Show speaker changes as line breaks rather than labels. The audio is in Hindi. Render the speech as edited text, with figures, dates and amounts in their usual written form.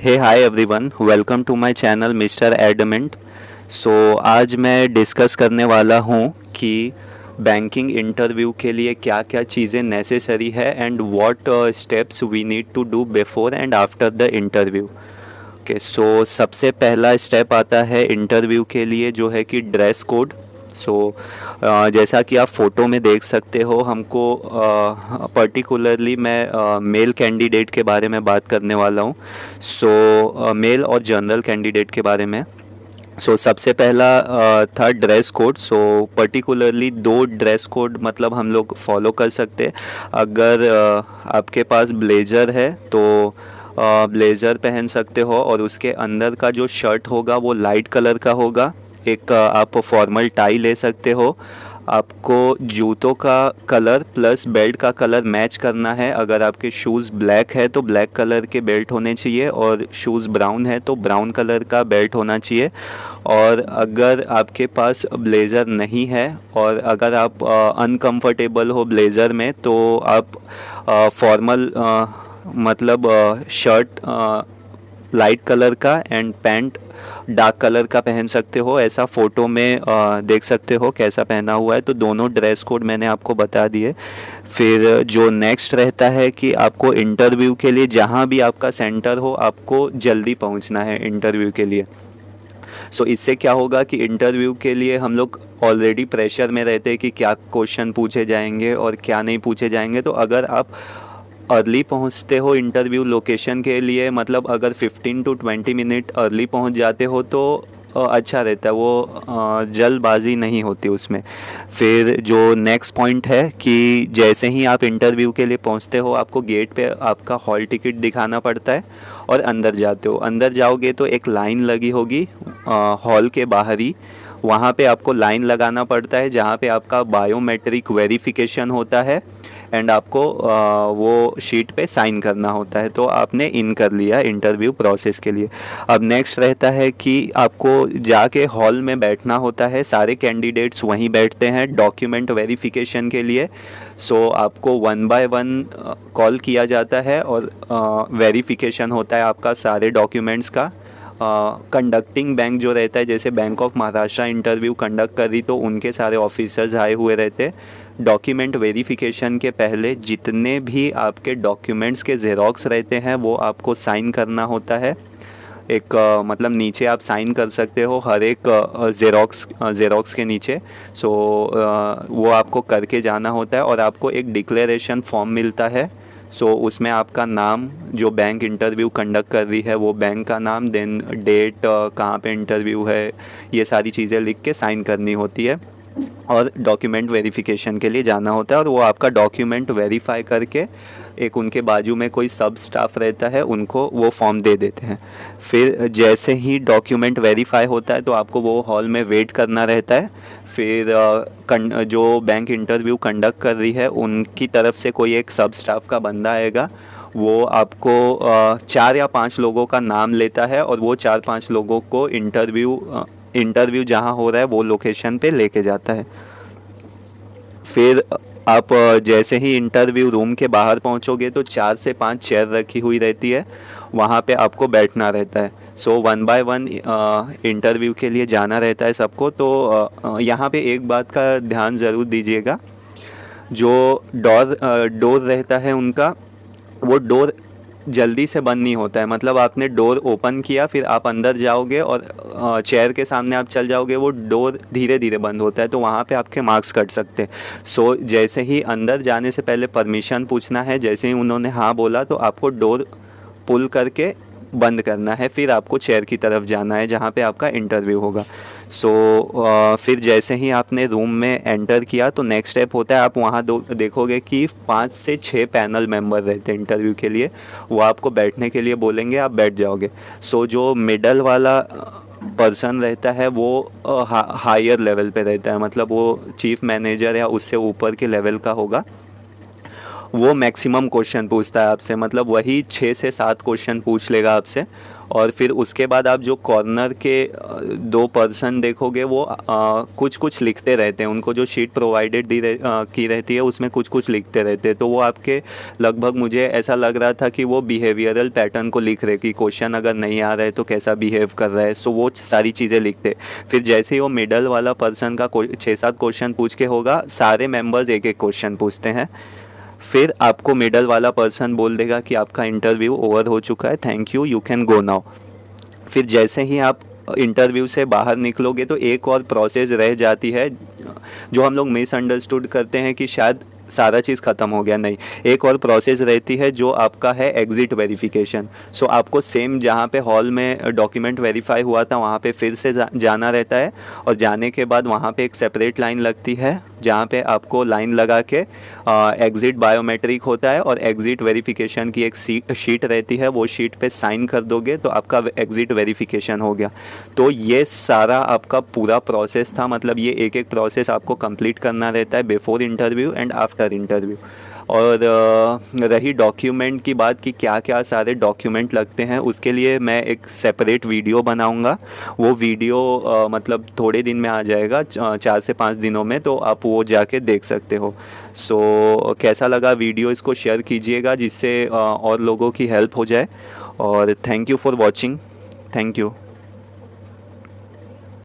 Hey hi everyone, welcome to my channel mister Adamant. आज मैं डिस्कस करने वाला हूँ कि बैंकिंग इंटरव्यू के लिए क्या क्या चीज़ें नेसेसरी है and what steps we need to do before and after the interview. Okay, सबसे पहला स्टेप आता है इंटरव्यू के लिए जो है कि ड्रेस कोड। जैसा कि आप फ़ोटो में देख सकते हो, हमको पर्टिकुलरली मैं मेल कैंडिडेट के बारे में बात करने वाला हूँ। मेल और जनरल कैंडिडेट के बारे में। सबसे पहला था ड्रेस कोड। पर्टिकुलरली दो ड्रेस कोड मतलब हम लोग फॉलो कर सकते हैं। अगर आपके पास ब्लेज़र है तो ब्लेज़र पहन सकते हो और उसके अंदर का जो शर्ट होगा वो लाइट कलर का होगा। एक आप फॉर्मल टाई ले सकते हो। आपको जूतों का कलर प्लस बेल्ट का कलर मैच करना है। अगर आपके शूज़ ब्लैक है तो ब्लैक कलर के बेल्ट होने चाहिए, और शूज़ ब्राउन है तो ब्राउन कलर का बेल्ट होना चाहिए। और अगर आपके पास ब्लेज़र नहीं है और अगर आप अनकंफर्टेबल हो ब्लेज़र में तो आप फॉर्मल मतलब शर्ट लाइट कलर का एंड पैंट डार्क कलर का पहन सकते हो। ऐसा फ़ोटो में देख सकते हो कैसा पहना हुआ है। तो दोनों ड्रेस कोड मैंने आपको बता दिए। फिर जो नेक्स्ट रहता है कि आपको इंटरव्यू के लिए जहाँ भी आपका सेंटर हो आपको जल्दी पहुँचना है इंटरव्यू के लिए। इससे क्या होगा कि इंटरव्यू के लिए हम लोग ऑलरेडी प्रेशर में रहते हैं कि क्या क्वेश्चन पूछे जाएंगे और क्या नहीं पूछे जाएंगे। तो अगर आप अर्ली पहुंचते हो इंटरव्यू लोकेशन के लिए, मतलब अगर 15 टू 20 मिनट अर्ली पहुंच जाते हो तो अच्छा रहता है। वो जल्दबाजी नहीं होती उसमें। फिर जो नेक्स्ट पॉइंट है कि जैसे ही आप इंटरव्यू के लिए पहुंचते हो आपको गेट पे आपका हॉल टिकट दिखाना पड़ता है और अंदर जाते हो। अंदर जाओगे तो एक लाइन लगी होगी हॉल के बाहर ही। वहाँ पे आपको लाइन लगाना पड़ता है जहाँ पे आपका बायोमेट्रिक वेरिफिकेशन होता है एंड आपको वो शीट पे साइन करना होता है। तो आपने इन कर लिया इंटरव्यू प्रोसेस के लिए। अब नेक्स्ट रहता है कि आपको जाके हॉल में बैठना होता है। सारे कैंडिडेट्स वहीं बैठते हैं डॉक्यूमेंट वेरिफिकेशन के लिए। आपको वन बाय वन कॉल किया जाता है और वेरिफिकेशन होता है आपका सारे डॉक्यूमेंट्स का। कंडक्टिंग बैंक जो रहता है, जैसे bank of Maharashtra interview conduct कर रही तो उनके सारे ऑफिसर्स आए हुए रहते। डॉक्यूमेंट वेरिफिकेशन के पहले जितने भी आपके डॉक्यूमेंट्स के ज़ेरॉक्स रहते हैं वो आपको साइन करना होता है। एक मतलब नीचे आप साइन कर सकते हो हर एक ज़ेरॉक्स के नीचे। वो आपको करके जाना होता है और आपको एक डिक्लेरेशन फॉर्म मिलता है। उसमें आपका नाम, जो बैंक इंटरव्यू कंडक्ट कर रही है वो बैंक का नाम, देन डेट, कहाँ पे इंटरव्यू है, ये सारी चीज़ें लिख के साइन करनी होती है और डॉक्यूमेंट वेरिफिकेशन के लिए जाना होता है। और वो आपका डॉक्यूमेंट वेरीफाई करके एक उनके बाजू में कोई सब स्टाफ रहता है, उनको वो फॉर्म दे देते हैं। फिर जैसे ही डॉक्यूमेंट वेरीफाई होता है तो आपको वो हॉल में वेट करना रहता है। फिर जो बैंक इंटरव्यू कंडक्ट कर रही है उनकी तरफ से कोई एक सब स्टाफ का बंदा आएगा। वो आपको 4 या 5 लोगों का नाम लेता है और वो 4-5 लोगों को इंटरव्यू जहाँ हो रहा है वो लोकेशन पे लेके जाता है। फिर आप जैसे ही इंटरव्यू रूम के बाहर पहुंचोगे तो 4 से 5 चेयर रखी हुई रहती है, वहाँ पे आपको बैठना रहता है। वन बाय वन इंटरव्यू के लिए जाना रहता है सबको। यहाँ पे एक बात का ध्यान ज़रूर दीजिएगा, जो डोर रहता है उनका, वो डोर जल्दी से बंद नहीं होता है। मतलब आपने डोर ओपन किया फिर आप अंदर जाओगे और चेयर के सामने आप चल जाओगे, वो डोर धीरे धीरे बंद होता है तो वहाँ पे आपके मार्क्स कट सकते हैं। जैसे ही अंदर जाने से पहले परमिशन पूछना है। जैसे ही उन्होंने हाँ बोला तो आपको डोर पुल करके बंद करना है, फिर आपको चेयर की तरफ जाना है जहाँ पे आपका इंटरव्यू होगा। फिर जैसे ही आपने रूम में एंटर किया तो नेक्स्ट स्टेप होता है, आप वहाँ देखोगे कि 5 से 6 पैनल मेंबर रहते हैं इंटरव्यू के लिए। वो आपको बैठने के लिए बोलेंगे, आप बैठ जाओगे। जो मिडल वाला पर्सन रहता है वो हायर लेवल पे रहता है, मतलब वो चीफ मैनेजर या उससे ऊपर के लेवल का होगा। वो मैक्सिमम क्वेश्चन पूछता है आपसे, मतलब वही 6 से 7 क्वेश्चन पूछ लेगा आपसे। और फिर उसके बाद आप जो कॉर्नर के 2 पर्सन देखोगे वो कुछ कुछ लिखते रहते हैं, उनको जो शीट प्रोवाइडेड की रहती है उसमें कुछ कुछ लिखते रहते हैं। तो वो आपके लगभग, मुझे ऐसा लग रहा था कि वो बिहेवियरल पैटर्न को लिख रहे कि क्वेश्चन अगर नहीं आ रहा है तो कैसा बिहेव कर रहा है, सो वो सारी चीज़ें लिखते। फिर जैसे ही वो मिडल वाला पर्सन का 6-7 क्वेश्चन पूछ के होगा, सारे मेंबर्स एक एक क्वेश्चन पूछते हैं। फिर आपको मिडल वाला पर्सन बोल देगा कि आपका इंटरव्यू ओवर हो चुका है, thank you, you can go now. फिर जैसे ही आप इंटरव्यू से बाहर निकलोगे तो एक और प्रोसेस रह जाती है, जो हम लोग मिसअंडरस्टूड करते हैं कि शायद सारा चीज़ ख़त्म हो गया। नहीं, एक और प्रोसेस रहती है जो आपका है एग्ज़िट वेरिफिकेशन। सो आपको सेम जहाँ पे हॉल में डॉक्यूमेंट वेरीफाई हुआ था वहाँ पे फिर से जाना रहता है, और जाने के बाद वहाँ पे एक सेपरेट लाइन लगती है जहाँ पे आपको लाइन लगा के एग्ज़िट बायोमेट्रिक होता है और एग्ज़िट वेरिफिकेशन की एक शीट रहती है, वो शीट पे साइन कर दोगे तो आपका एग्ज़िट वेरिफिकेशन हो गया। तो ये सारा आपका पूरा प्रोसेस था, मतलब ये एक एक प्रोसेस आपको कंप्लीट करना रहता है before interview and after interview. और रही डॉक्यूमेंट की बात कि क्या क्या सारे डॉक्यूमेंट लगते हैं, उसके लिए मैं एक सेपरेट वीडियो बनाऊंगा। वो वीडियो मतलब थोड़े दिन में आ जाएगा, 4 से 5 दिनों में, तो आप वो जाके देख सकते हो। सो कैसा लगा वीडियो, इसको शेयर कीजिएगा जिससे और लोगों की हेल्प हो जाए। और thank you for watching. Thank you.